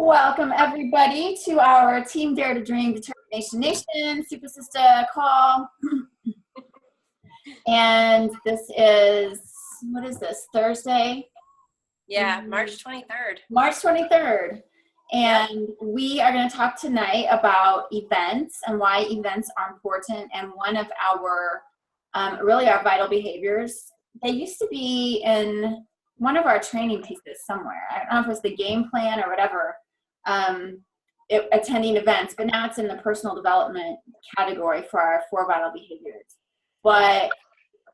Welcome everybody to our Team Dare to Dream Determination Nation Super Sister call. And this is, what is this, Thursday? Yeah, March 23rd. March 23rd. And we are going to talk tonight about events and why events are important. And one of our, really our vital behaviors, they used to be in one of our training pieces somewhere. I don't know if it was the game plan or whatever, attending events, but now it's in the personal development category for our 4 vital behaviors. But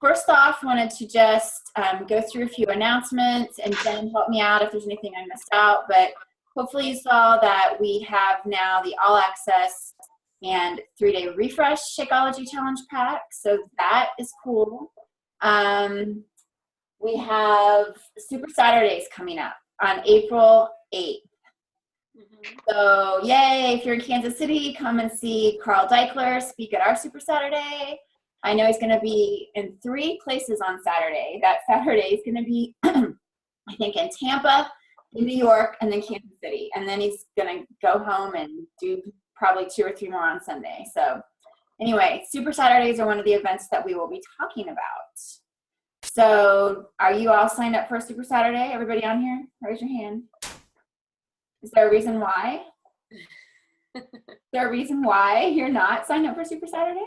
first off, wanted to just go through a few announcements, and Jen help me out if there's anything I missed out. But hopefully you saw that we have now the all access and 3-day refresh Shakeology Challenge pack. So that is cool. We have Super Saturdays coming up on April 8th. So yay, if you're in Kansas City, come and see Carl Deichler speak at our Super Saturday. I know he's going to be in 3 places on Saturday. That Saturday is going to be, I think, in Tampa, in New York, and then Kansas City. And then he's going to go home and do probably 2 or 3 more on Sunday. So anyway, Super Saturdays are one of the events that we will be talking about. So are you all signed up for a Super Saturday? Everybody on here? Raise your hand. Is there a reason why? Is there a reason why you're not signed up for Super Saturday?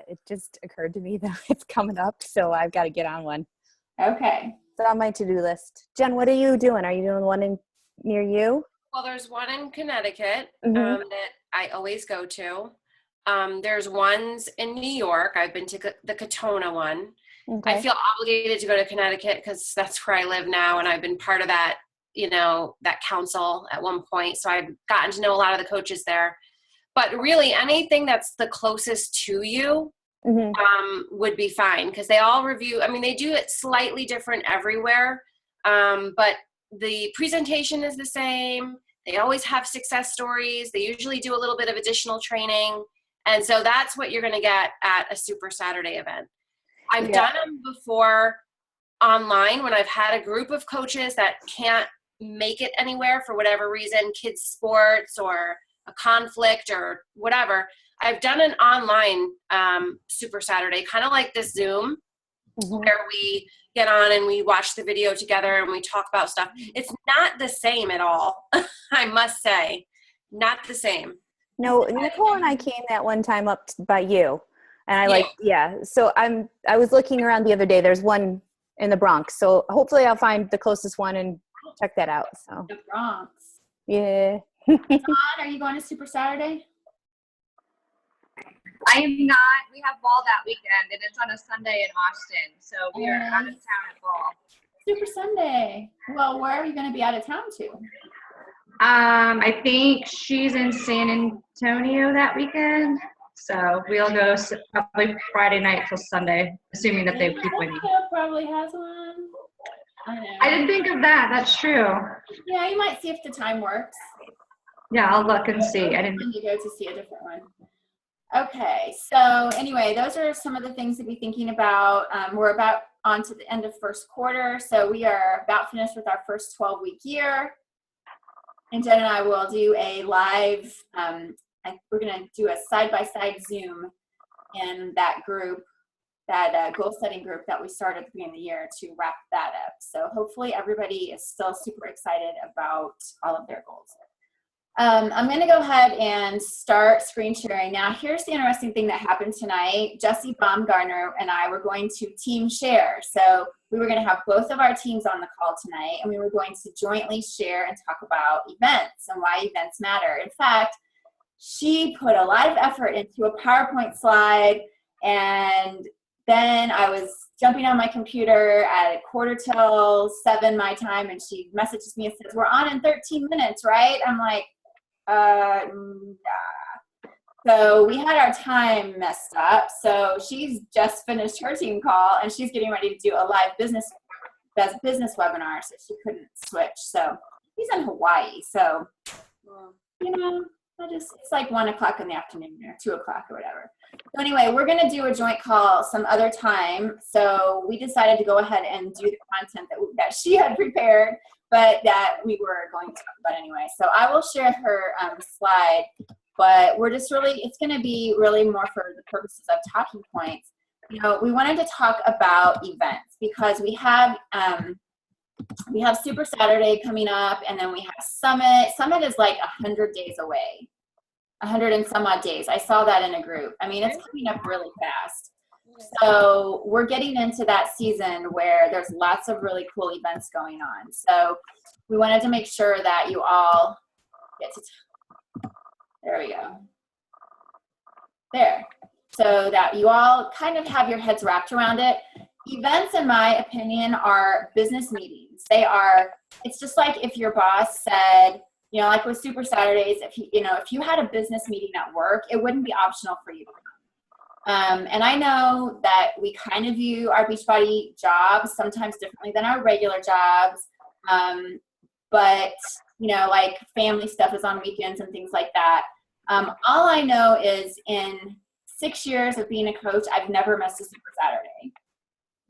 It just occurred to me that it's coming up, so I've got to get on one. Okay. It's on my to-do list. Jen, what are you doing? Are you doing one near you? Well, there's one in Connecticut that I always go to. There's ones in New York. I've been to the Katona one. Okay. I feel obligated to go to Connecticut because that's where I live now, and I've been part of that, that council at one point. So I've gotten to know a lot of the coaches there. But really, anything that's the closest to you would be fine, because they all review. I mean, they do it slightly different everywhere, but the presentation is the same. They always have success stories. They usually do a little bit of additional training. And so that's what you're going to get at a Super Saturday event. I've done them before online when I've had a group of coaches that can't make it anywhere for whatever reason, kids sports or a conflict or whatever. I've done an online Super Saturday, kind of like this Zoom, where we get on and we watch the video together and we talk about stuff. It's not the same at all. I must say, not the same. No, Nicole and I came that one time up by you, and so I was looking around the other day. There's one in the Bronx, so hopefully I'll find the closest one and check that out. So the Bronx. Yeah. Dawn, are you going to Super Saturday? I am not. We have ball that weekend, and it's on a Sunday in Austin, so we are out of town at ball. Super Sunday. Well, where are you going to be out of town to? I think she's in San Antonio that weekend, so we'll go probably Friday night till Sunday, assuming that they keep winning. Probably has one. I didn't think of that. That's true. Yeah, you might see if the time works. Yeah, I'll look and see. I didn't. You go to see a different one. Okay, so anyway, those are some of the things to be thinking about. We're about on to the end of first quarter, so we are about finished with our first 12-week year. And Jen and I will do a live, we're going to do a side-by-side Zoom in that group, that goal-setting group that we started at the beginning of the year to wrap that up. So hopefully everybody is still super excited about all of their goals. I'm going to go ahead and start screen sharing. Now, here's the interesting thing that happened tonight. Jesse Baumgartner and I were going to team share. So we were going to have both of our teams on the call tonight, and we were going to jointly share and talk about events and why events matter. In fact, she put a lot of effort into a PowerPoint slide, and then I was jumping on my computer at 7:15 my time, and she messages me and says, "We're on in 13 minutes, right?" I'm like, nah. So we had our time messed up. So she's just finished her team call, and she's getting ready to do a live business webinar, so she couldn't switch. So he's in Hawaii. So, it's like 1 o'clock in the afternoon or 2 o'clock or whatever. So anyway, we're going to do a joint call some other time. So we decided to go ahead and do the content that she had prepared. but that we were going to talk about anyway. So I will share her slide, but we're just really, it's going to be really more for the purposes of talking points. You know, we wanted to talk about events because we have Super Saturday coming up, and then we have Summit. Summit is like 100 days away, 100 and some odd days. I saw that in a group. I mean, it's coming up really fast. So we're getting into that season where there's lots of really cool events going on. So we wanted to make sure that you all get to, there we go. There. So that you all kind of have your heads wrapped around it. Events, in my opinion, are business meetings. They are, it's just like if your boss said, you know, like with Super Saturdays, if you had a business meeting at work, it wouldn't be optional for you to come. And I know that we kind of view our Beachbody jobs sometimes differently than our regular jobs. But, you know, like family stuff is on weekends and things like that. All I know is in 6 years of being a coach, I've never missed a Super Saturday.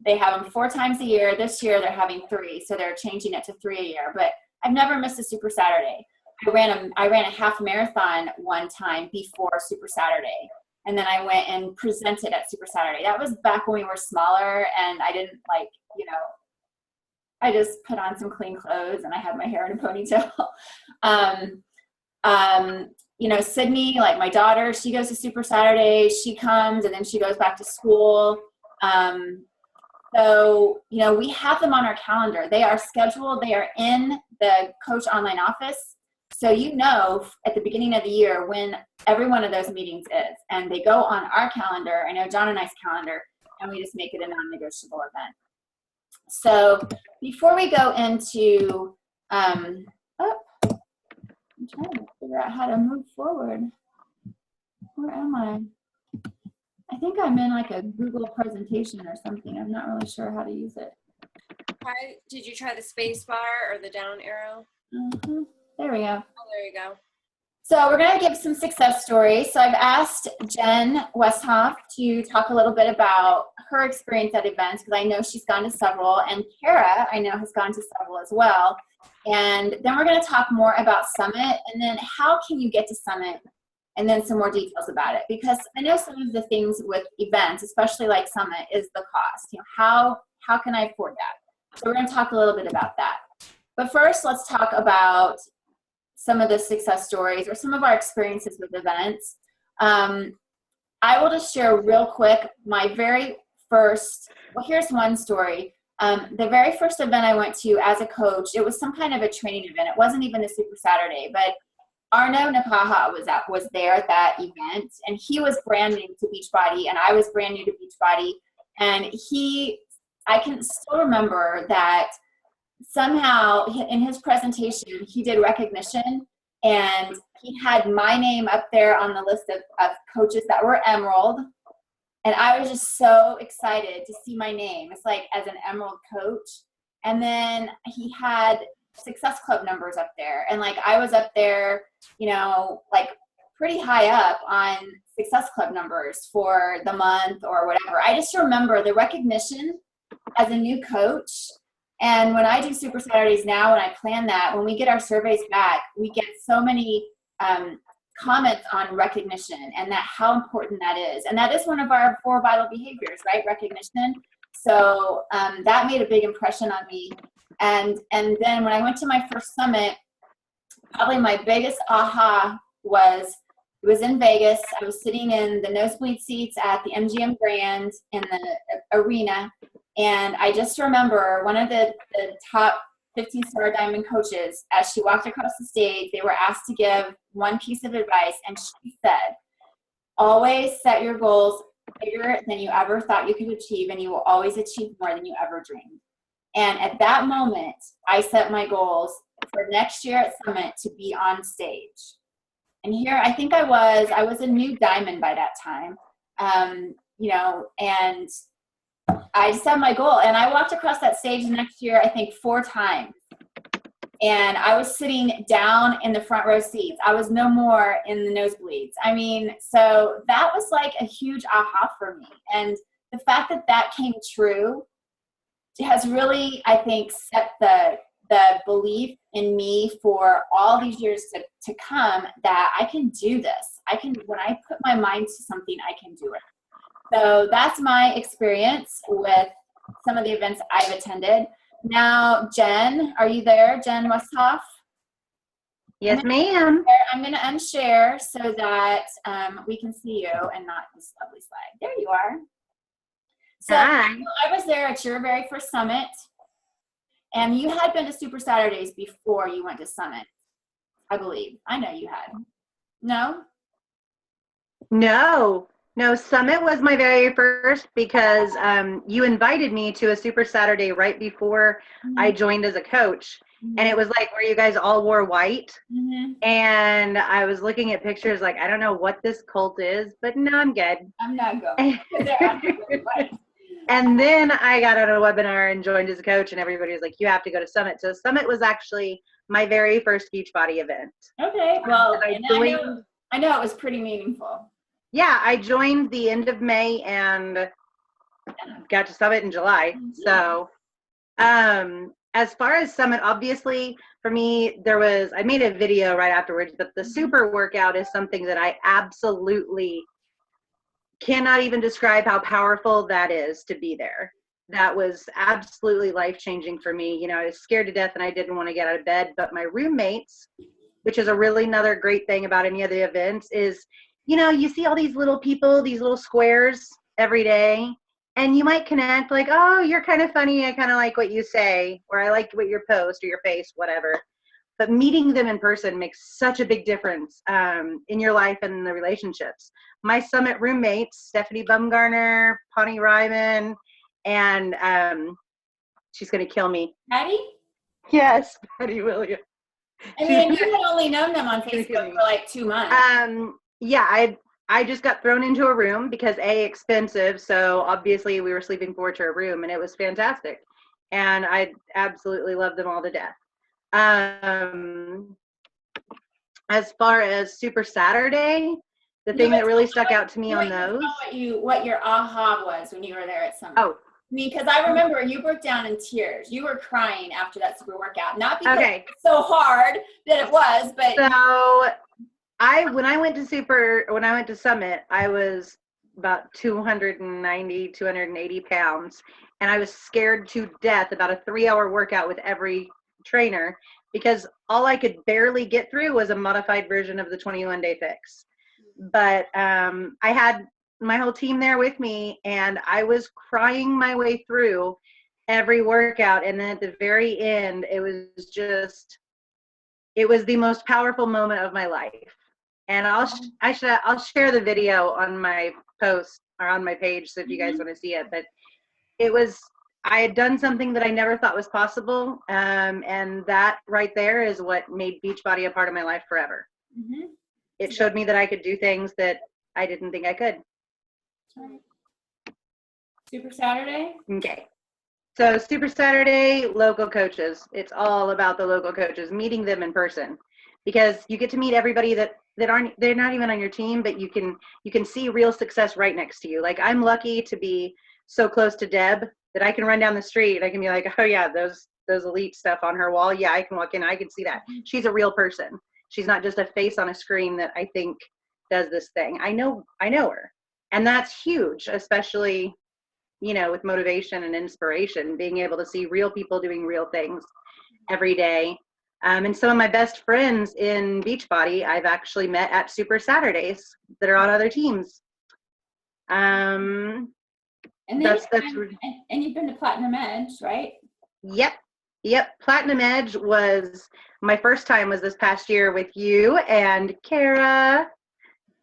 They have them 4 times a year. This year they're having 3, so they're changing it to 3 a year. But I've never missed a Super Saturday. I ran a half marathon one time before Super Saturday. And then I went and presented at Super Saturday. That was back when we were smaller, and I didn't I just put on some clean clothes and I had my hair in a ponytail. You know, Sydney, like my daughter, she goes to Super Saturday, she comes and then she goes back to school. So, you know, we have them on our calendar. They are scheduled. They are in the Coach Online office. So you know at the beginning of the year when every one of those meetings is, and they go on our calendar, I know John and I's calendar, and we just make it a non-negotiable event. So before we go into, I'm trying to figure out how to move forward. Where am I? I think I'm in like a Google presentation or something. I'm not really sure how to use it. Did you try the space bar or the down arrow? Mm-hmm. There we go. Oh, there you go. So we're going to give some success stories. So I've asked Jen Westhoff to talk a little bit about her experience at events because I know she's gone to several, and Kara, I know, has gone to several as well. And then we're going to talk more about Summit, and then how can you get to Summit, and then some more details about it. Because I know some of the things with events, especially like Summit, is the cost. You know, how can I afford that? So we're going to talk a little bit about that. But first, let's talk about some of the success stories or some of our experiences with events. I will just share real quick my very first, well, here's one story. The very first event I went to as a coach, it was some kind of a training event. It wasn't even a Super Saturday, but Arno Nakaha was there at that event, and he was brand new to Beachbody, and I was brand new to Beachbody. And I can still remember that somehow in his presentation, he did recognition, and he had my name up there on the list of coaches that were Emerald. And I was just so excited to see my name. It's like as an Emerald coach. And then he had Success Club numbers up there. And like I was up there, you know, like pretty high up on Success Club numbers for the month or whatever. I just remember the recognition as a new coach. And when I do Super Saturdays now, when I plan that, when we get our surveys back, we get so many comments on recognition and that how important that is. And that is one of our 4 vital behaviors, right? Recognition. So that made a big impression on me. And then when I went to my first summit, probably my biggest aha was, it was in Vegas. I was sitting in the nosebleed seats at the MGM Grand in the arena. And I just remember one of the top 15-star diamond coaches, as she walked across the stage, they were asked to give one piece of advice. And she said, always set your goals bigger than you ever thought you could achieve, and you will always achieve more than you ever dreamed. And at that moment, I set my goals for next year at Summit to be on stage. And here, I think I was a new diamond by that time, you know, and I set my goal, and I walked across that stage next year, I think 4 times. And I was sitting down in the front row seats. I was no more in the nosebleeds. I mean, so that was like a huge aha for me. And the fact that that came true has really, I think, set the belief in me for all these years to come that I can do this. When I put my mind to something, I can do it. So that's my experience with some of the events I've attended. Now, Jen, are you there? Jen Westhoff? Yes, ma'am. I'm going to unshare so that we can see you and not this lovely slide. There you are. So Hi. I was there at your very first summit, and you had been to Super Saturdays before you went to Summit, I believe. I know you had. No? No, Summit was my very first because you invited me to a Super Saturday right before I joined as a coach. And it was like where you guys all wore white. And I was looking at pictures like, I don't know what this cult is, but no, I'm good. I'm not going. And then I got on a webinar and joined as a coach, and everybody was like, you have to go to Summit. So Summit was actually my very first Beachbody event. Okay, well, I know it was pretty meaningful. Yeah, I joined the end of May and got to Summit in July. So as far as Summit, obviously for me, I made a video right afterwards, but the super workout is something that I absolutely cannot even describe how powerful that is to be there. That was absolutely life-changing for me. You know, I was scared to death and I didn't want to get out of bed, but my roommates, which is another great thing about any of the events, is, you know, you see all these little people, these little squares every day, and you might connect like, oh, you're kind of funny. I kind of like what you say, or I like what your post or your face, whatever. But meeting them in person makes such a big difference in your life and in the relationships. My Summit roommates, Stephanie Bumgarner, Pawnee Ryman, and she's going to kill me. Patty? Yes, Patty Williams. I mean, you had only known them on Facebook for like 2 months. Yeah, I just got thrown into a room because expensive, so obviously we were sleeping 4 to a room, and it was fantastic. And I absolutely loved them all to death. As far as Super Saturday, the thing that really stuck out to me on those. What your aha was when you were there at Summit. Oh. I mean, because I remember you broke down in tears. You were crying after that super workout. Not because it's so hard that it was, but. So when I went to Summit, I was about 280 pounds, and I was scared to death about a 3-hour workout with every trainer because all I could barely get through was a modified version of the 21-day fix. But I had my whole team there with me, and I was crying my way through every workout. And then at the very end, it was the most powerful moment of my life. And I'll share the video on my post or on my page so if you guys want to see it. But I had done something that I never thought was possible, and that right there is what made Beachbody a part of my life forever. It showed me that I could do things that I didn't think I could. Super Saturday? Okay. So Super Saturday, local coaches. It's all about the local coaches, meeting them in person, because you get to meet everybody they're not even on your team, but you can see real success right next to you. Like, I'm lucky to be so close to Deb that I can run down the street and I can be like, oh yeah, those elite stuff on her wall. Yeah, I can walk in, I can see that. She's a real person. She's not just a face on a screen that I think does this thing. I know her. And that's huge, especially, you know, with motivation and inspiration, being able to see real people doing real things every day. And some of my best friends in Beachbody, I've actually met at Super Saturdays that are on other teams. And you've been to Platinum Edge, right? Yep. Platinum Edge was my first time was this past year with you and Kara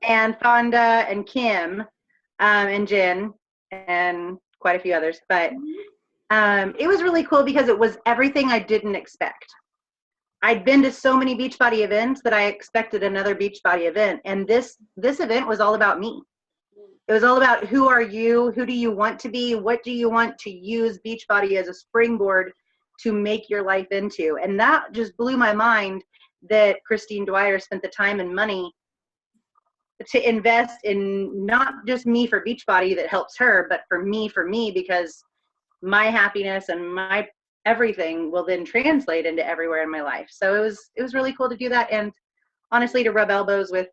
and Fonda and Kim and Jen and quite a few others. But it was really cool because it was everything I didn't expect. I'd been to so many Beachbody events that I expected another Beachbody event. And this event was all about me. It was all about who are you? Who do you want to be? What do you want to use Beachbody as a springboard to make your life into? And that just blew my mind that Christine Dwyer spent the time and money to invest in not just me for Beachbody that helps her, but for me, because my happiness and my everything will then translate into everywhere in my life. So it was really cool to do that. And honestly, to rub elbows with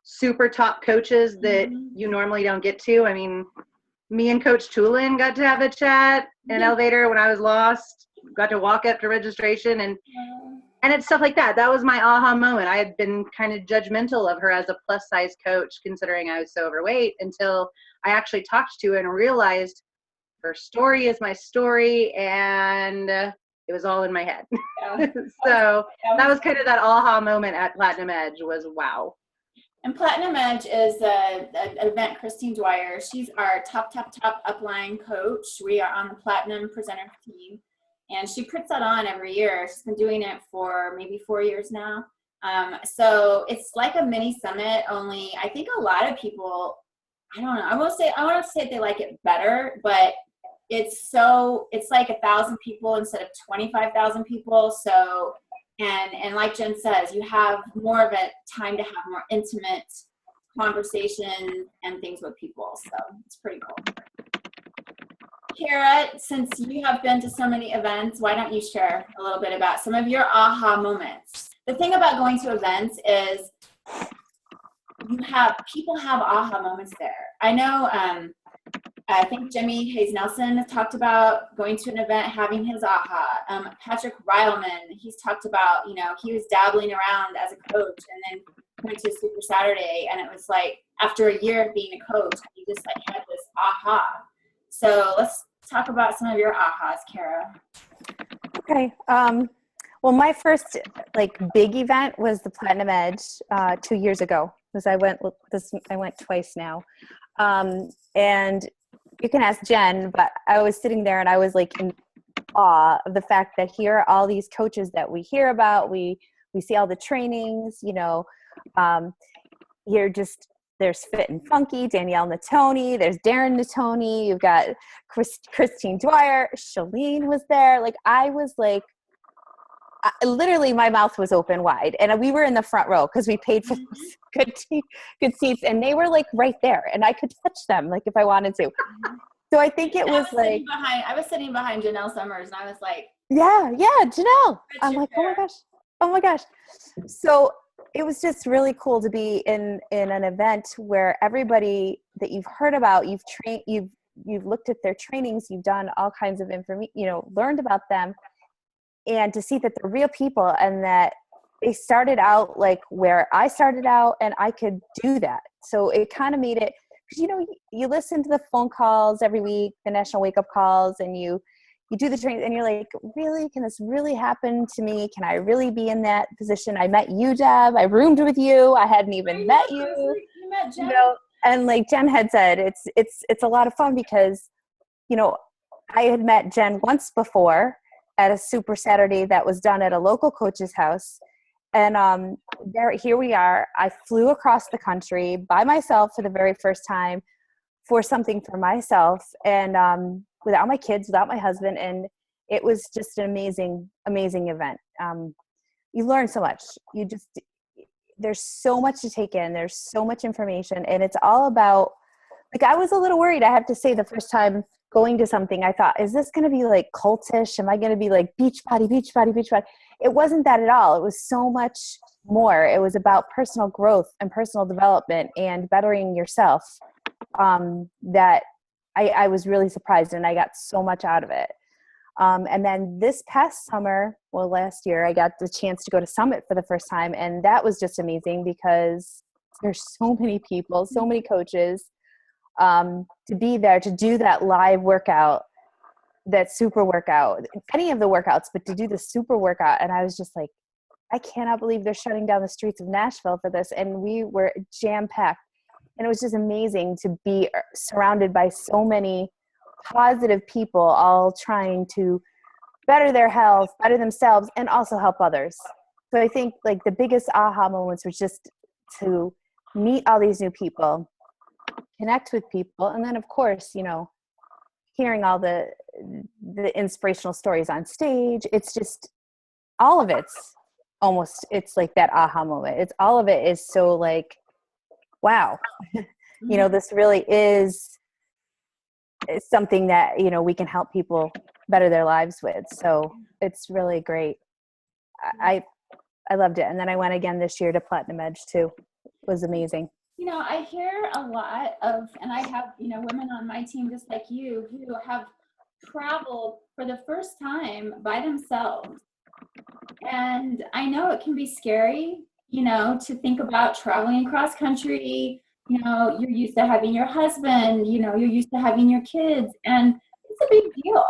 super top coaches that you normally don't get to. I mean, me and Coach Tulin got to have a chat in an elevator when I was lost, got to walk up to registration and it's stuff like that. That was my aha moment. I had been kind of judgmental of her as a plus size coach, considering I was so overweight, until I actually talked to her and realized her story is my story, and it was all in my head. So that was kind of that aha moment at Platinum Edge was wow. And Platinum Edge is an event. Christine Dwyer, she's our top upline coach. We are on the Platinum presenter team, and she puts that on every year. She's been doing it for maybe 4 years now. So it's like a mini summit, only I think a lot of people, I don't know, I want to say they like it better, but it's like 1,000 people instead of 25,000 people. So, and like Jen says, you have more of a time to have more intimate conversations and things with people. So it's pretty cool. Kara, since you have been to so many events, why don't you share a little bit about some of your aha moments? The thing about going to events is people have aha moments there. I know, I think Jimmy Hayes Nelson talked about going to an event, having his aha. Patrick Ryleman, he's talked about, he was dabbling around as a coach and then went to Super Saturday, and it was like after a year of being a coach, he just like had this aha. So let's talk about some of your ahas, Kara. Okay. Well, my first big event was the Platinum Edge 2 years ago, because I went twice now. And you can ask Jen, but I was sitting there and I was like in awe of the fact that here are all these coaches that we hear about. We see all the trainings, there's Fit and Funky, Danielle Natoni, there's Darren Natoni, you've got Christine Dwyer, Shalene was there. I was literally my mouth was open wide, and we were in the front row because we paid for good seats, and they were right there, and I could touch them if I wanted to. So I think I was sitting behind Janelle Summers, and I was like, yeah, Janelle. I'm like, oh my gosh. So it was just really cool to be in an event where everybody that you've heard about, you've trained, you've looked at their trainings, you've done all kinds of information, learned about them, and to see that they're real people and that they started out where I started out, and I could do that. So it kind of made it, because you listen to the phone calls every week, the National Wake Up Calls, and you do the training, and you're like, really? Can this really happen to me? Can I really be in that position? I met you, Deb. I roomed with you. I hadn't even met you. You met Jen. And like Jen had said, it's a lot of fun because, I had met Jen once before at a Super Saturday that was done at a local coach's house. And here we are. I flew across the country by myself for the very first time for something for myself, and without my kids, without my husband. And it was just an amazing, amazing event. You learn so much. There's so much to take in. There's so much information, and it's all about, I was a little worried, I have to say, the first time going to something. I thought, is this going to be cultish? Am I going to be beach body? It wasn't that at all. It was so much more. It was about personal growth and personal development and bettering yourself, that I was really surprised, and I got so much out of it. And then this past summer, last year, I got the chance to go to Summit for the first time. And that was just amazing because there's so many people, so many coaches, to be there, to do that live workout, that super workout, any of the workouts, but to do the super workout. And I was just like, I cannot believe they're shutting down the streets of Nashville for this. And we were jam-packed. And it was just amazing to be surrounded by so many positive people, all trying to better their health, better themselves, and also help others. So I think the biggest aha moments was just to meet all these new people, connect with people, and then of course, hearing all the inspirational stories on stage. It's just all of it's like that aha moment. It's all of it is so wow, this really is something that, we can help people better their lives with. So it's really great. I loved it. And then I went again this year to Platinum Edge too. It was amazing. You know, I hear a lot of, and I have, you know, women on my team just like you who have traveled for the first time by themselves. And I know it can be scary, you know, to think about traveling across country. You know, you're used to having your husband, you know, you're used to having your kids, and it's a big deal.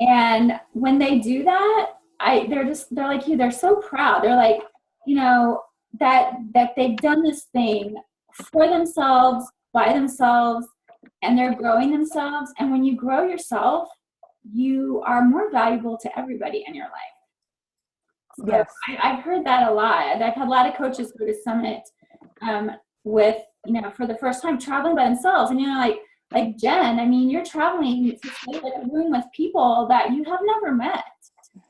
And when they do that, they're like you, they're so proud. They're like, you know, that they've done this thing for themselves, by themselves, and they're growing themselves. And when you grow yourself, you are more valuable to everybody in your life. So Yes. I've heard that a lot. I've had a lot of coaches go to Summit with, you know, for the first time traveling by themselves. And, you know, like Jen, I mean, you're traveling to stay in a room with people that you have never met.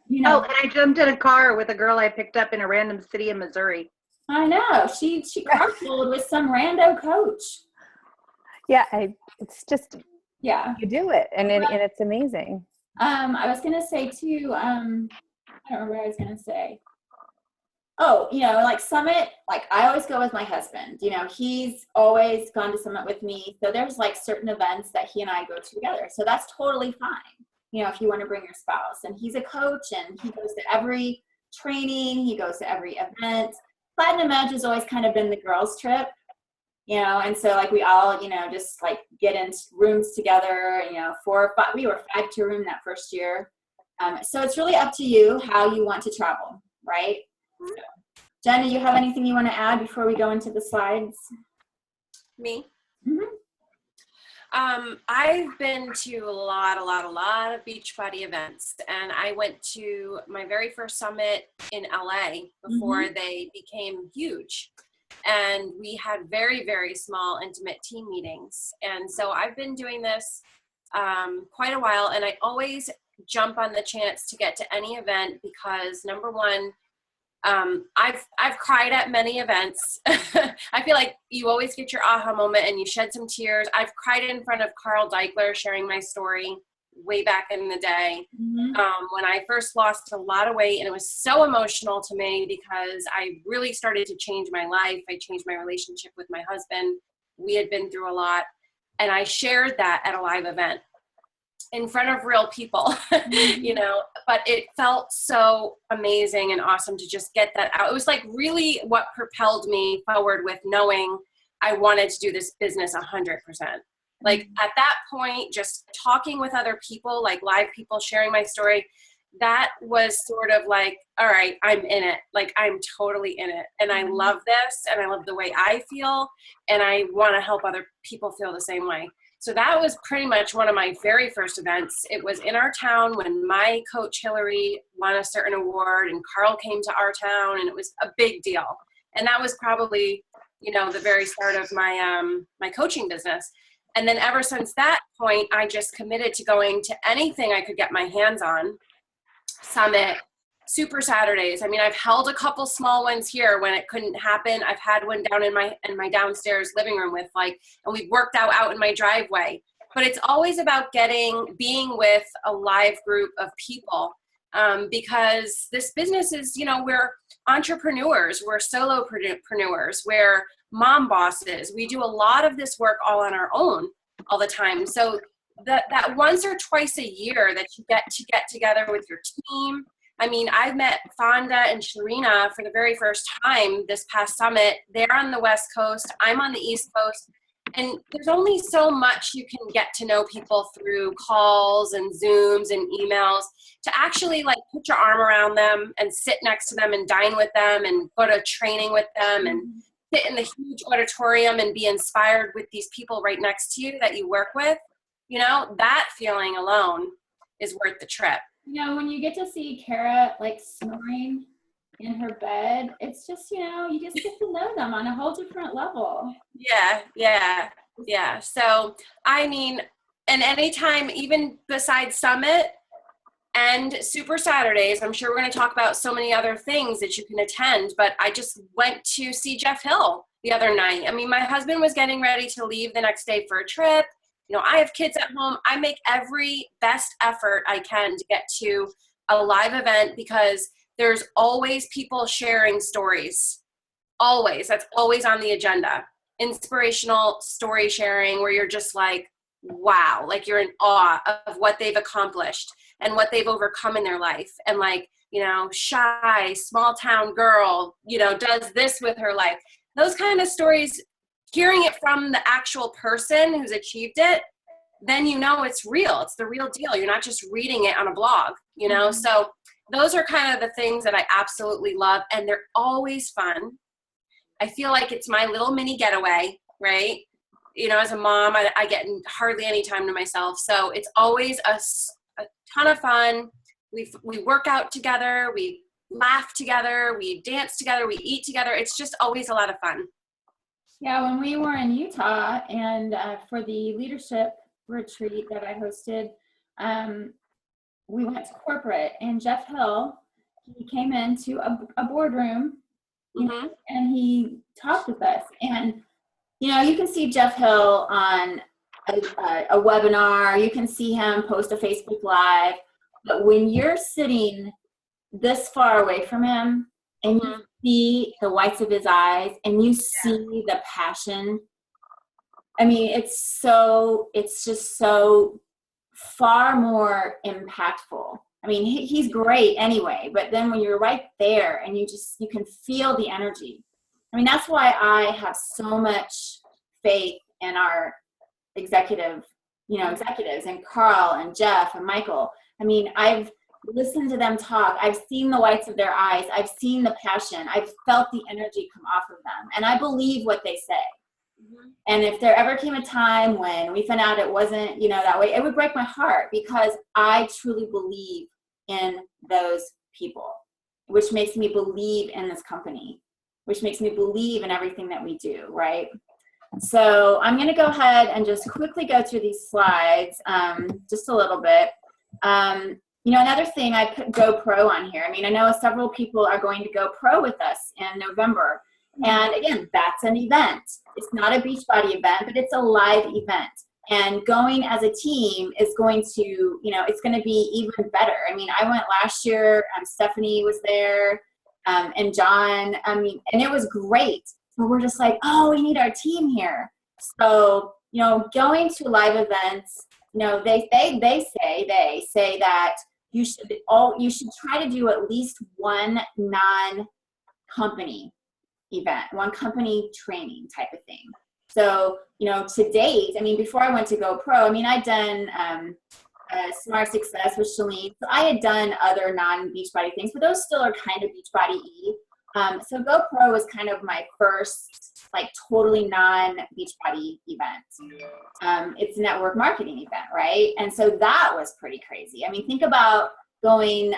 You know, Oh, and I jumped in a car with a girl I picked up in a random city in Missouri. I know she carpooled with some rando coach. Yeah. It's just, Yeah. you do it and it's amazing. I was going to say too, I don't remember what I was going to say. Oh, you know, like Summit, like I always go with my husband. You know, he's always gone to Summit with me. So there's like certain events that he and I go to together. So that's totally fine. You know, if you want to bring your spouse, and he's a coach and he goes to every training, he goes to every event. Platinum Edge has always kind of been the girls' trip, you know, and so like we all, you know, just like get in rooms together, you know, 4 or 5, we were 5 to a room that first year. So it's really up to you how you want to travel, right? So, Jen, do you have anything you want to add before we go into the slides? Me? Mm-hmm. I've been to a lot of Beachbody events, and I went to my very first summit in LA before they became huge. And we had very, very small, intimate team meetings. And so I've been doing this quite a while, and I always jump on the chance to get to any event because, number one, I've cried at many events. I feel like you always get your aha moment and you shed some tears. I've cried in front of Carl Deichler sharing my story way back in the day when I first lost a lot of weight, and it was so emotional to me because I really started to change my life. I changed my relationship with my husband. We had been through a lot, and I shared that at a live event in front of real people, you know, but it felt so amazing and awesome to just get that out. It was like really what propelled me forward with knowing I wanted to do this business 100%. Like at that point, just talking with other people, like live people sharing my story, that was sort of like, all right, I'm in it. Like I'm totally in it. And I love this, and I love the way I feel, and I want to help other people feel the same way. So that was pretty much one of my very first events. It was in our town when my coach Hillary won a certain award, and Carl came to our town, and it was a big deal. And that was probably, you know, the very start of my my coaching business. And then ever since that point, I just committed to going to anything I could get my hands on. Summit, Super Saturdays. I mean, I've held a couple small ones here when it couldn't happen. I've had one down in my downstairs living room with and we've worked out in my driveway. But it's always about being with a live group of people because this business is, you know, we're entrepreneurs, we're solopreneurs, we're mom bosses. We do a lot of this work all on our own all the time. So that once or twice a year that you get together with your team. I mean, I've met Fonda and Sharina for the very first time this past summit. They're on the West Coast. I'm on the East Coast. And there's only so much you can get to know people through calls and Zooms and emails to actually like put your arm around them and sit next to them and dine with them and go to training with them and sit in the huge auditorium and be inspired with these people right next to you that you work with. You know, that feeling alone is worth the trip. You know, when you get to see Kara like snoring in her bed, it's just, you know, you just get to know them on a whole different level. Yeah. So, I mean, and anytime, even besides Summit and Super Saturdays, I'm sure we're going to talk about so many other things that you can attend, but I just went to see Jeff Hill the other night. I mean, my husband was getting ready to leave the next day for a trip. I have kids at home. I make every best effort I can to get to a live event because there's always people sharing stories. Always. That's always on the agenda. Inspirational story sharing where you're just like, wow, like you're in awe of what they've accomplished and what they've overcome in their life. And like, shy, small town girl, does this with her life. Those kind of stories, hearing it from the actual person who's achieved it, then it's real. It's the real deal. You're not just reading it on a blog, So those are kind of the things that I absolutely love. And they're always fun. I feel like it's my little mini getaway, right? As a mom, I get hardly any time to myself. So it's always a ton of fun. We work out together. We laugh together. We dance together. We eat together. It's just always a lot of fun. Yeah, when we were in Utah and for the leadership retreat that I hosted, we went to corporate, and Jeff Hill, he came into a boardroom, and he talked with us. And, you can see Jeff Hill on a webinar, you can see him post a Facebook Live, but when you're sitting this far away from him and you see the whites of his eyes and you see the passion, I mean, it's just so far more impactful. I mean, he's great anyway, but then when you're right there and you can feel the energy. I mean, that's why I have so much faith in our executives and Carl and Jeff and Michael. I mean, I've listened to them talk. I've seen the whites of their eyes. I've seen the passion. I've felt the energy come off of them. And I believe what they say. And if there ever came a time when we found out it wasn't, that way, it would break my heart because I truly believe in those people, which makes me believe in this company, which makes me believe in everything that we do, right? So I'm going to go ahead and just quickly go through these slides just a little bit. Another thing, I put GoPro on here. I mean, I know several people are going to go pro with us in November. And again, that's an event. It's not a Beachbody event, but it's a live event. And going as a team is going to, it's going to be even better. I mean, I went last year, Stephanie was there, and John, and it was great. But we're just like, oh, we need our team here. So, going to live events, they say that you should try to do at least one non-company event, one company training type of thing. So, to date, before I went to GoPro, I'd done Smart Success with Shalene. So I had done other non-Beachbody things, but those still are kind of Beachbody-y. So GoPro was kind of my first, totally non-Beachbody event. It's a network marketing event, right? And so that was pretty crazy. Think about going,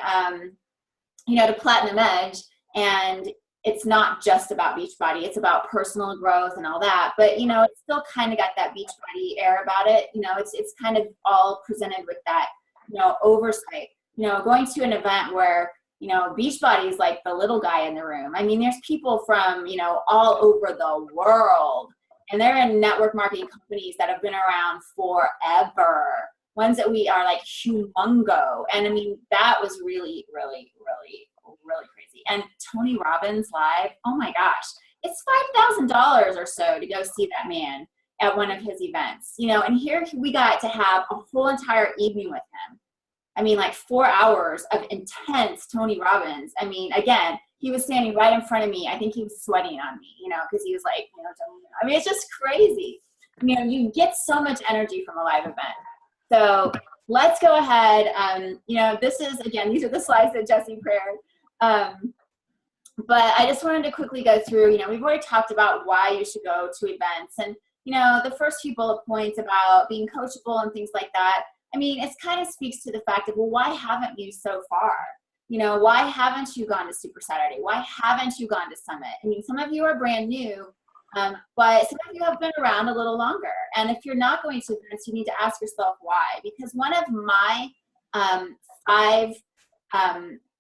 to Platinum Edge, and it's not just about Beachbody. It's about personal growth and all that. But, it's still kind of got that Beachbody air about it. It's kind of all presented with that, oversight. Going to an event where, Beachbody is like the little guy in the room. There's people from, all over the world. And they're in network marketing companies that have been around forever. Ones that we are like humongo. And that was really, really, really, really crazy. And Tony Robbins live, oh my gosh, it's $5,000 or so to go see that man at one of his events, and here we got to have a whole entire evening with him. 4 hours of intense Tony Robbins. Again, he was standing right in front of me. I think he was sweating on me, because he was like, it's just crazy. You get so much energy from a live event. So let's go ahead. This is, again, these are the slides that Jesse prepared. But I just wanted to quickly go through, we've already talked about why you should go to events. And, the first few bullet points about being coachable and things like that. It kind of speaks to the fact of, well, why haven't you so far? Why haven't you gone to Super Saturday? Why haven't you gone to Summit? Some of you are brand new, but some of you have been around a little longer. And if you're not going to events, you need to ask yourself why. Because one of my 5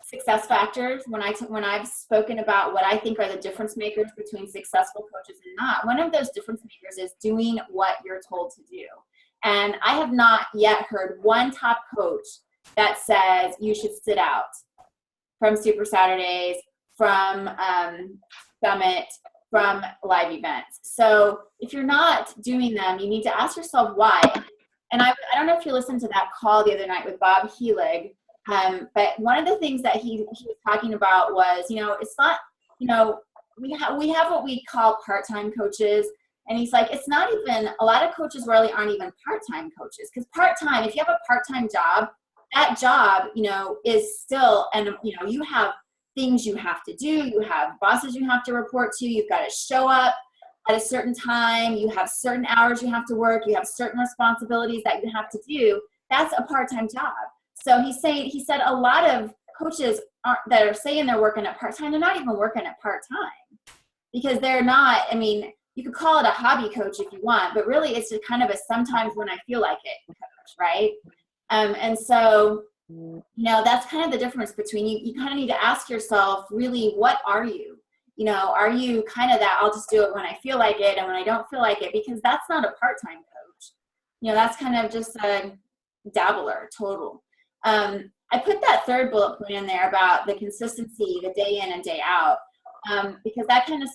success factors, when I've spoken about what I think are the difference makers between successful coaches and not, one of those difference makers is doing what you're told to do. And I have not yet heard one top coach that says you should sit out from Super Saturdays, from Summit, from live events. So if you're not doing them, you need to ask yourself why. And I don't know if you listened to that call the other night with Bob Heelig, but one of the things that he was talking about was, it's not, we have what we call part-time coaches. And he's like, it's not even, a lot of coaches really aren't even part-time coaches, because part-time, if you have a part-time job, that job, is still, and you have things you have to do, you have bosses you have to report to, you've got to show up at a certain time, you have certain hours you have to work, you have certain responsibilities that you have to do. That's a part-time job. So he said a lot of coaches that are saying they're working at part-time, they're not even working at part-time, because they're not, you could call it a hobby coach if you want, but really it's just kind of a sometimes when I feel like it coach, right? And so, that's kind of the difference between you kind of need to ask yourself, really, what are you? Are you kind of that, I'll just do it when I feel like it and when I don't feel like it, because that's not a part-time coach. That's kind of just a dabbler, total. I put that third bullet point in there about the consistency, the day in and day out, because that kind of,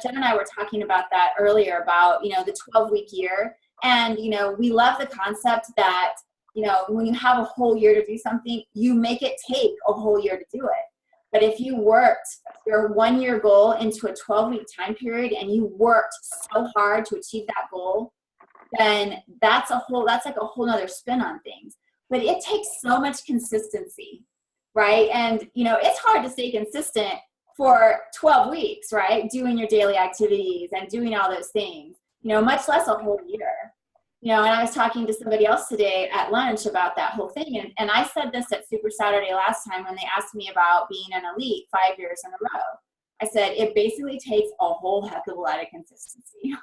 Jen and I were talking about that earlier about, the 12-week year. And, we love the concept that, when you have a whole year to do something, you make it take a whole year to do it. But if you worked your 1-year goal into a 12-week time period and you worked so hard to achieve that goal, then that's like a whole nother spin on things. But it takes so much consistency, right? And, it's hard to stay consistent for 12 weeks, right? Doing your daily activities and doing all those things, much less a whole year. And I was talking to somebody else today at lunch about that whole thing. And I said this at Super Saturday last time when they asked me about being an elite 5 years in a row. I said, it basically takes a whole heck of a lot of consistency,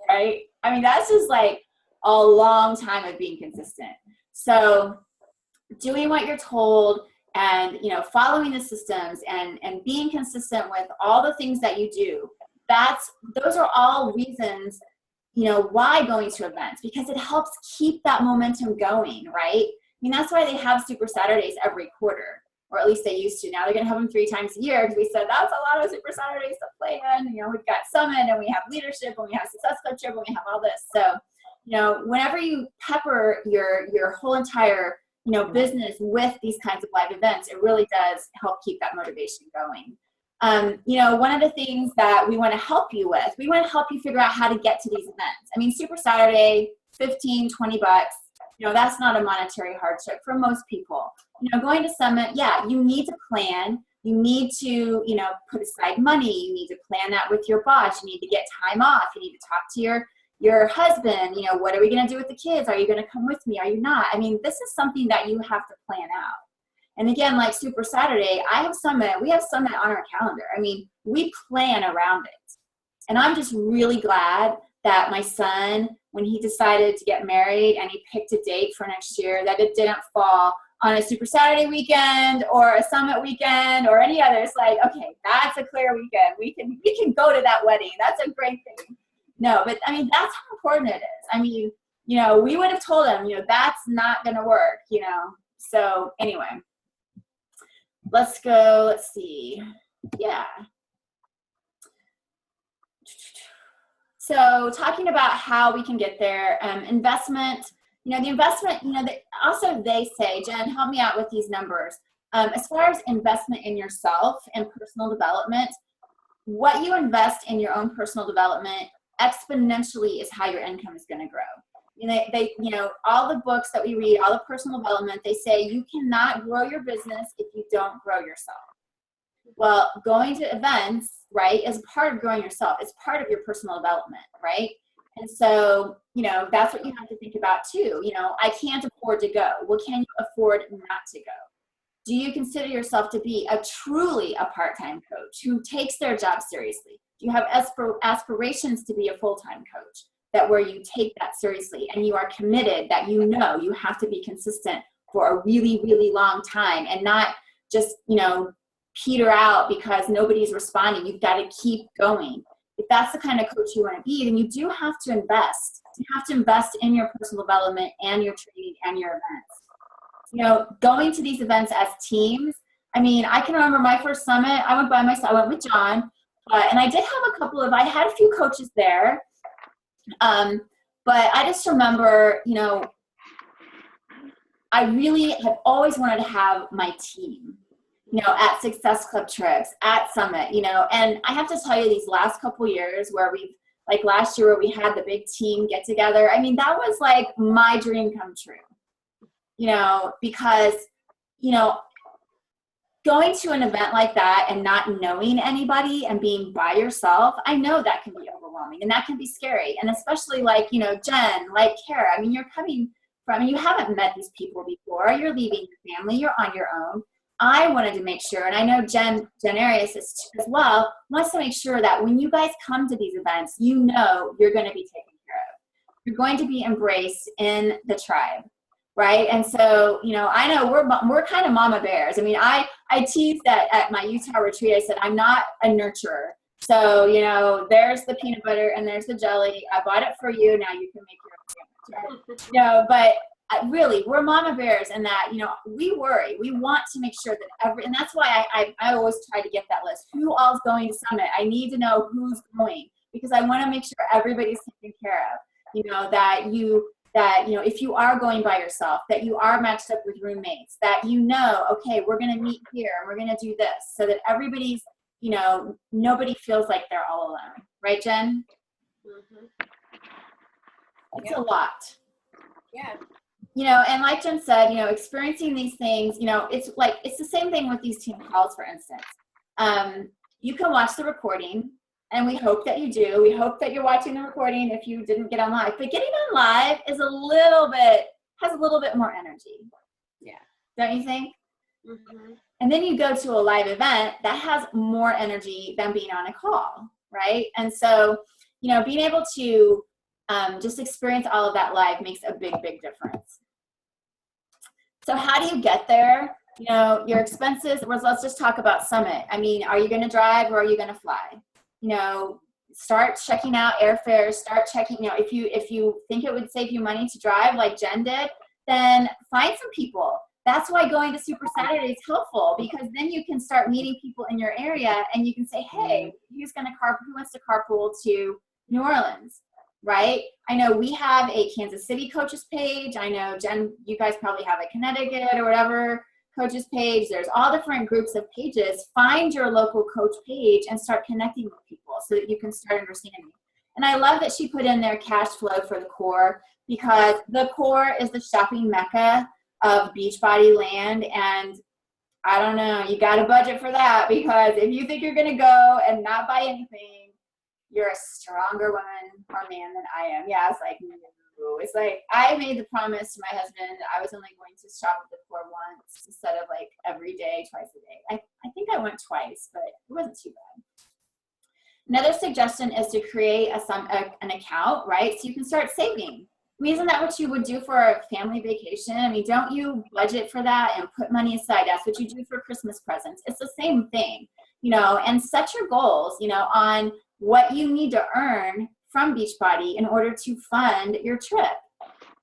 right? That's just like a long time of being consistent. So doing what you're told and, following the systems and being consistent with all the things that you do, those are all reasons why going to events, because it helps keep that momentum going, right? That's why they have Super Saturdays every quarter, or at least they used to. Now they're going to have them 3 times a year, because we said that's a lot of Super Saturdays to play in. We've got Summit, and we have Leadership, and we have Success Club Trip, and we have all this. So, whenever you pepper your whole entire, business with these kinds of live events, it really does help keep that motivation going. One of the things that we want to help you with, we want to help you figure out how to get to these events. Super Saturday, $15, $20, that's not a monetary hardship for most people. Going to Summit, yeah, you need to plan. You need to, put aside money. You need to plan that with your boss. You need to get time off. You need to talk to your husband. What are we going to do with the kids? Are you going to come with me? Are you not? This is something that you have to plan out. And again, like Super Saturday, we have Summit on our calendar. We plan around it. And I'm just really glad that my son, when he decided to get married and he picked a date for next year, that it didn't fall on a Super Saturday weekend or a Summit weekend or any other. It's like, okay, that's a clear weekend. We can go to that wedding. That's a great thing. No, but that's how important it is. We would have told him, that's not going to work, So anyway. Let's go, let's see. Yeah. So talking about how we can get there, investment, the investment, they say, Jen, help me out with these numbers. As far as investment in yourself and personal development, what you invest in your own personal development exponentially is how your income is going to grow. They all the books that we read, all the personal development, they say you cannot grow your business if you don't grow yourself. Well, going to events, right, is part of growing yourself. It's part of your personal development, right? And so, that's what you have to think about too. I can't afford to go. Well, can you afford not to go? Do you consider yourself to be truly a part-time coach who takes their job seriously? Do you have aspirations to be a full-time coach? That where you take that seriously and you are committed, that you have to be consistent for a really, really long time and not just, peter out because nobody's responding. You've got to keep going. if that's the kind of coach you want to be, then you do have to invest. You have to invest in your personal development and your training and your events. You know, going to these events as teams. I mean, I can remember my first summit, I went by myself, I went with John, and I did have I had a few coaches there, but I just remember, you know, I really have always wanted to have my team, you know, at Success Club trips, at Summit, you know, and I have to tell you, these last couple years where like last year where we had the big team get together, I mean, that was like my dream come true, you know, because, you know, going to an event like that and not knowing anybody and being by yourself, I know that can be overwhelming and that can be scary. And especially like, you know, Jen, like Kara, I mean, you're coming from, you haven't met these people before, you're leaving your family, you're on your own. I wanted to make sure, and I know Jen Arias is as well, wants to make sure that when you guys come to these events, you know you're going to be taken care of. You're going to be embraced in the tribe. Right. And so, you know, I know we're kind of mama bears. I mean, I teased that at my Utah retreat. I said, I'm not a nurturer. So, you know, there's the peanut butter and there's the jelly. I bought it for you. Now you can make your own sandwich. Right? You know, but really, we're mama bears in that, you know, we worry. We want to make sure that and that's why I always try to get that list. Who all's going to Summit? I need to know who's going because I want to make sure everybody's taken care of. You know, that you know, if you are going by yourself, that you are matched up with roommates, that you know, okay, we're going to meet here and we're going to do this so that everybody's, you know, nobody feels like they're all alone. Right, Jen? Mm-hmm. It's a lot. Yeah. You know, and like Jen said, you know, experiencing these things, you know, it's the same thing with these team calls, for instance. You can watch the recording. And we hope that you do. We hope that you're watching the recording if you didn't get on live. But getting on live is has a little bit more energy. Yeah. Don't you think? Mm-hmm. And then you go to a live event that has more energy than being on a call, right? And so, you know, being able to just experience all of that live makes a big, big difference. So how do you get there? You know, your expenses, let's just talk about Summit. I mean, are you going to drive or are you going to fly? You know, start checking out airfares, start checking, you know, if you think it would save you money to drive like Jen did, then find some people. That's why going to Super Saturday is helpful because then you can start meeting people in your area and you can say, hey, who wants to carpool to New Orleans, right? I know we have a Kansas City coaches page. I know, Jen, you guys probably have a Connecticut or whatever coaches page. There's all different groups of pages. Find your local coach page and start connecting with people so that you can start understanding. And I love that she put in there cash flow for the core because the core is the shopping mecca of Beachbody land. And I don't know, you got a budget for that because if you think you're going to go and not buy anything, you're a stronger woman or man than I am. Yeah, it's like, it's like I made the promise to my husband I was only going to shop at the core once instead of like every day, twice a day. I think I went twice, but it wasn't too bad. Another suggestion is to create an account, right? So you can start saving. I mean, isn't that what you would do for a family vacation? I mean, don't you budget for that and put money aside? That's what you do for Christmas presents. It's the same thing, you know, and set your goals, you know, on what you need to earn from Beachbody in order to fund your trip,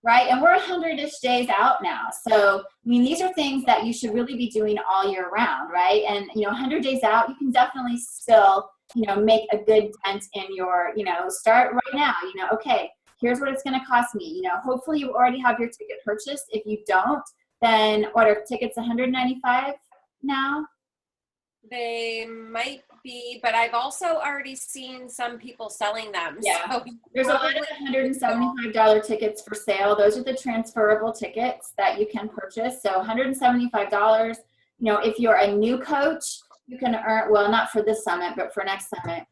right? And we're 100-ish days out now. So, I mean, these are things that you should really be doing all year round, right? And, you know, 100 days out, you can definitely still, you know, make a good dent in your, you know, start right now, you know, okay, here's what it's going to cost me. You know, hopefully you already have your ticket purchased. If you don't, then what are tickets $195 now? They might be, but I've also already seen some people selling them. Yeah. So There's a lot of $175 tickets for sale. Those are the transferable tickets that you can purchase. So $175, you know, if you're a new coach, you can earn, well, not for this summit, but for next summit,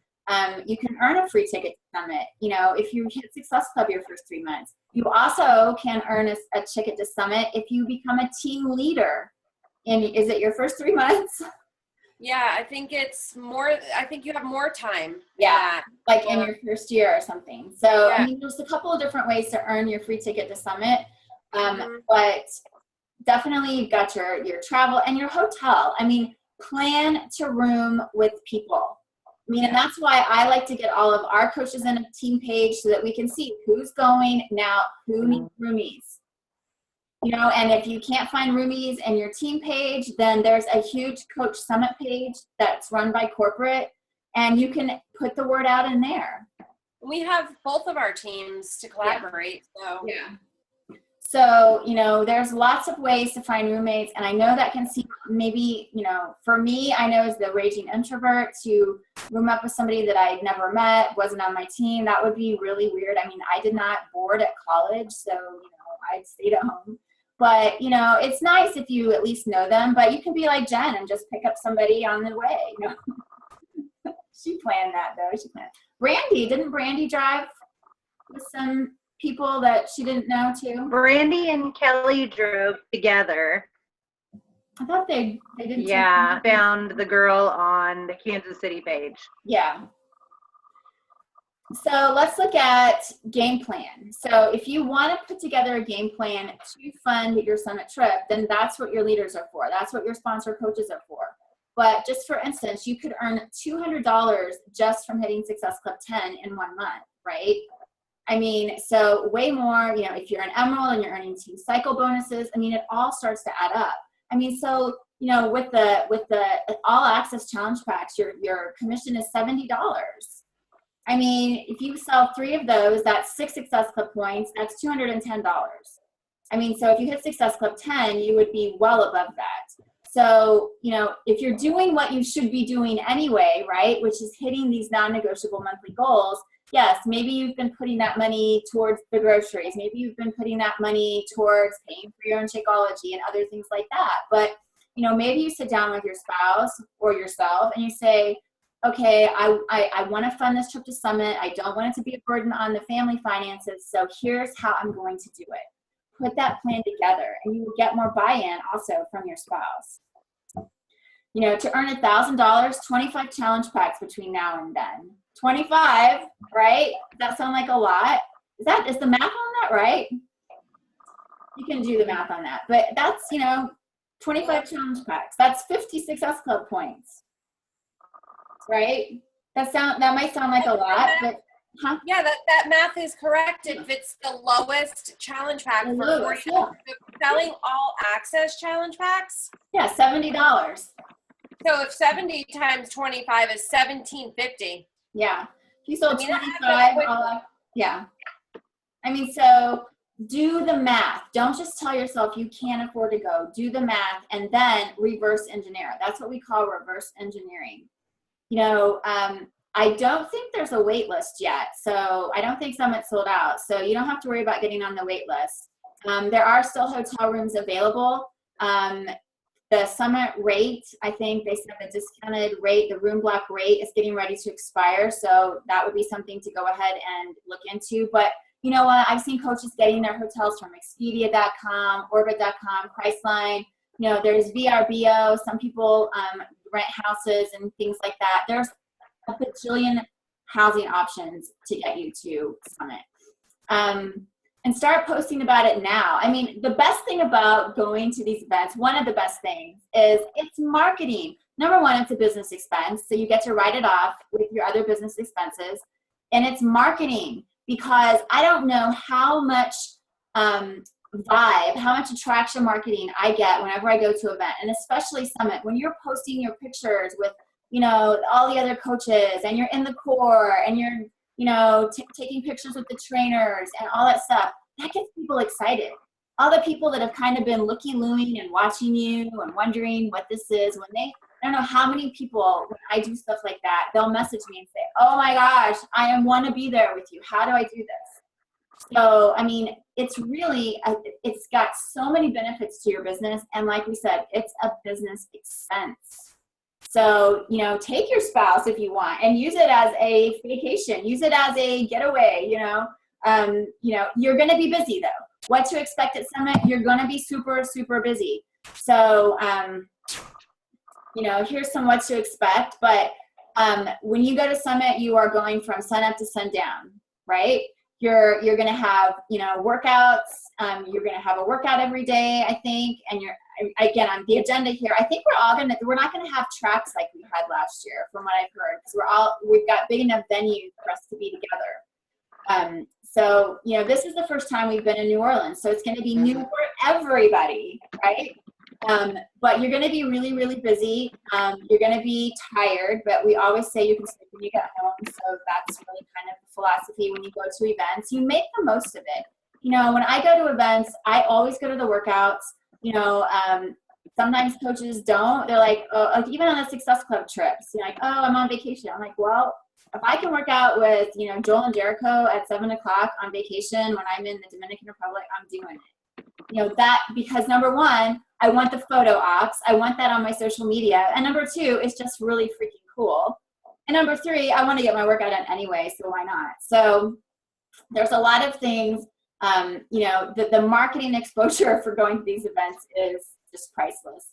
you can earn a free ticket to Summit. You know, if you hit Success Club your first 3 months, you also can earn a ticket to Summit if you become a team leader. And is it your first 3 months? Yeah, I think it's more, I think you have more time. Yeah, like in your first year or something. So, Yeah. I mean, there's a couple of different ways to earn your free ticket to Summit. But definitely you've got your travel and your hotel. I mean, plan to room with people. mean, and that's why I like to get all of our coaches in a team page so that we can see who's going now, who needs roomies. You know, and if you can't find roomies in your team page, then there's a huge coach summit page that's run by corporate, and you can put the word out in there. We have both of our teams to collaborate. So yeah. So, you know, there's lots of ways to find roommates, and I know that can seem maybe, you know, for me, I know as the raging introvert, to room up with somebody that I'd never met, wasn't on my team, that would be really weird. I mean, I did not board at college, so, you know, I stayed at home. But, you know, it's nice if you at least know them, but you can be like Jen and just pick up somebody on the way, you know. She planned that, though. She planned. Didn't Brandy drive with some people that she didn't know, too? Brandy and Kelly drove together. I thought they did. Yeah, found the girl on the Kansas City page. Yeah. So let's look at game plan. So if you want to put together a game plan to fund your summit trip, then that's what your leaders are for. That's what your sponsor coaches are for. But just for instance, you could earn $200 just from hitting Success Club 10 in 1 month, right? I mean, so way more, you know, if you're an Emerald and you're earning team cycle bonuses, I mean, it all starts to add up. I mean, so, you know, with the all access challenge packs, your commission is $70. I mean, if you sell 3 of those, that's 6 Success Club points, that's $210. I mean, so if you hit Success Club 10, you would be well above that. So, you know, if you're doing what you should be doing anyway, right, which is hitting these non-negotiable monthly goals, yes, maybe you've been putting that money towards the groceries. Maybe you've been putting that money towards paying for your own Shakeology and other things like that. But, you know, maybe you sit down with your spouse or yourself and you say, okay, I want to fund this trip to Summit. I don't want it to be a burden on the family finances. So here's how I'm going to do it. Put that plan together, and you will get more buy-in also from your spouse. You know, to earn $1,000, 25 challenge packs between now and then. 25, right? Does that sound like a lot? Is the math on that right? You can do the math on that. But that's, you know, 25 challenge packs. That's 50 Success Club points. Right? That might sound like a lot, but yeah, that math is correct. If it's the lowest challenge pack for lowest, selling all access challenge packs. Yeah, $70. So if 70 times 25 is $1,750. Yeah. If you sold 25, yeah. I mean, so do the math. Don't just tell yourself you can't afford to go. Do the math and then reverse engineer. That's what we call reverse engineering. You know, I don't think there's a wait list yet. So I don't think Summit's sold out. So you don't have to worry about getting on the wait list. There are still hotel rooms available. The Summit rate, I think they said the discounted rate, the room block rate is getting ready to expire. So that would be something to go ahead and look into. But you know what? I've seen coaches getting their hotels from Expedia.com, Orbit.com, Priceline. You know, there's VRBO. Some people rent houses and things like that. There's a bajillion housing options to get you to Summit. And start posting about it now. I mean, the best thing about going to these events, one of the best things, is it's marketing. Number one, it's a business expense, so you get to write it off with your other business expenses. And it's marketing, because I don't know how much how much attraction marketing I get whenever I go to an event, and especially Summit. When you're posting your pictures with, you know, all the other coaches, and you're in the core, and you're, you know, taking pictures with the trainers and all that stuff, that gets people excited. All the people that have kind of been looky-looing and watching you and wondering what this is, I don't know how many people, when I do stuff like that, they'll message me and say, oh my gosh, I want to be there with you. How do I do this? So, I mean, it's really, it's got so many benefits to your business. And like we said, it's a business expense. So, you know, take your spouse if you want and use it as a vacation, use it as a getaway, you know, you're going to be busy though. What to expect at Summit, you're going to be super, super busy. So, you know, here's some what to expect, but when you go to Summit, you are going from sun up to sundown, right? You're going to have, you know, workouts. You're going to have a workout every day, I think, and again, on the agenda here, I think we're not gonna have tracks like we had last year, from what I've heard, because we've got big enough venues for us to be together. So, you know, this is the first time we've been in New Orleans, so it's gonna be new for everybody, right? But you're gonna be really, really busy. You're gonna be tired, but we always say you can sleep when you get home, so that's really kind of the philosophy when you go to events. You make the most of it. You know, when I go to events, I always go to the workouts. You know, sometimes coaches don't. They're like, oh, like even on the Success Club trips, you're like, oh, I'm on vacation. I'm like, well, if I can work out with, you know, Joel and Jericho at 7 o'clock on vacation when I'm in the Dominican Republic, I'm doing it. You know, that because number one, I want the photo ops. I want that on my social media. And number two, it's just really freaking cool. And number three, I want to get my workout in anyway, so why not? So there's a lot of things. You know, the marketing exposure for going to these events is just priceless.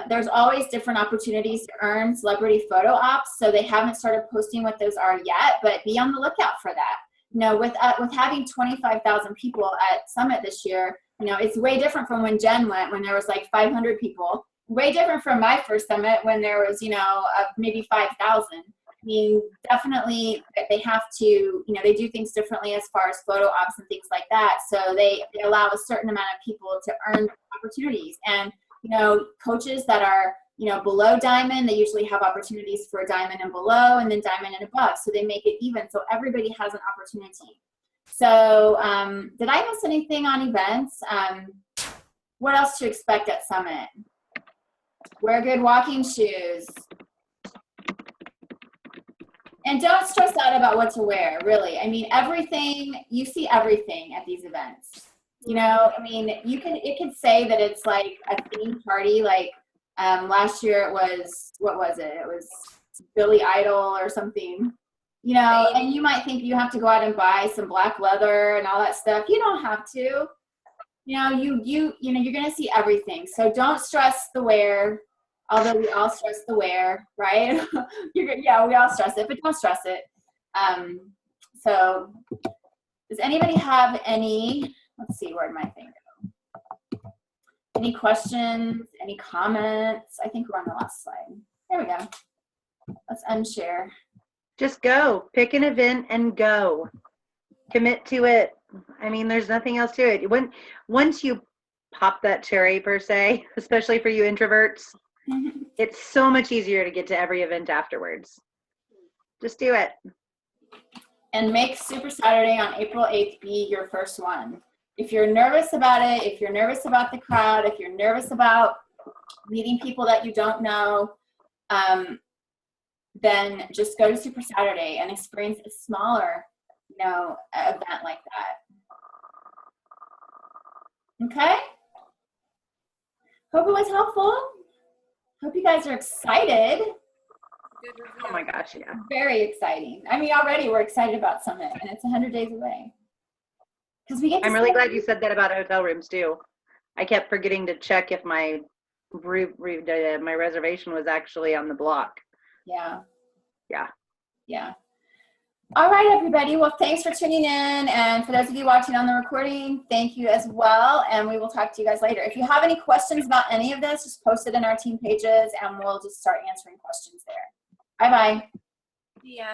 There's always different opportunities to earn celebrity photo ops, so they haven't started posting what those are yet, but be on the lookout for that. You know, with having 25,000 people at Summit this year, you know, it's way different from when Jen went, when there was like 500 people. Way different from my first Summit when there was, you know, maybe 5,000. I mean, definitely they have to, you know, they do things differently as far as photo ops and things like that. So they allow a certain amount of people to earn opportunities. And, you know, coaches that are, you know, below diamond, they usually have opportunities for diamond and below and then diamond and above. So they make it even. So everybody has an opportunity. So did I miss anything on events? What else to expect at Summit? Wear good walking shoes. And don't stress out about what to wear, really. I mean, everything, you see everything at these events. You know, I mean, it could say that it's like a theme party. Like last year it was, what was it? It was Billy Idol or something. You know, and you might think you have to go out and buy some black leather and all that stuff. You don't have to. You know, you know, you're going to see everything. So don't stress the wear. Although we all stress the wear, right? Yeah, we all stress it, but don't stress it. So does anybody have any, let's see, where'd my thing go? Any questions, any comments? I think we're on the last slide. There we go. Let's unshare. Just go. Pick an event and go. Commit to it. I mean, there's nothing else to it. Once you pop that cherry, per se, especially for you introverts, it's so much easier to get to every event afterwards. Just do it. And make Super Saturday on April 8th be your first one. If you're nervous about it, if you're nervous about the crowd, if you're nervous about meeting people that you don't know, then just go to Super Saturday and experience a smaller, you know, event like that. Okay? Hope it was helpful. Hope you guys are excited. Oh my gosh, yeah. Very exciting. I mean, already we're excited about Summit, and it's 100 days away. Because we get. I'm really glad you said that about hotel rooms too. I kept forgetting to check if my reservation was actually on the block. Yeah. Yeah. Yeah. All right, everybody. Well, thanks for tuning in. And for those of you watching on the recording, thank you as well. And we will talk to you guys later. If you have any questions about any of this, just post it in our team pages and we'll just start answering questions there. Bye-bye. Yeah.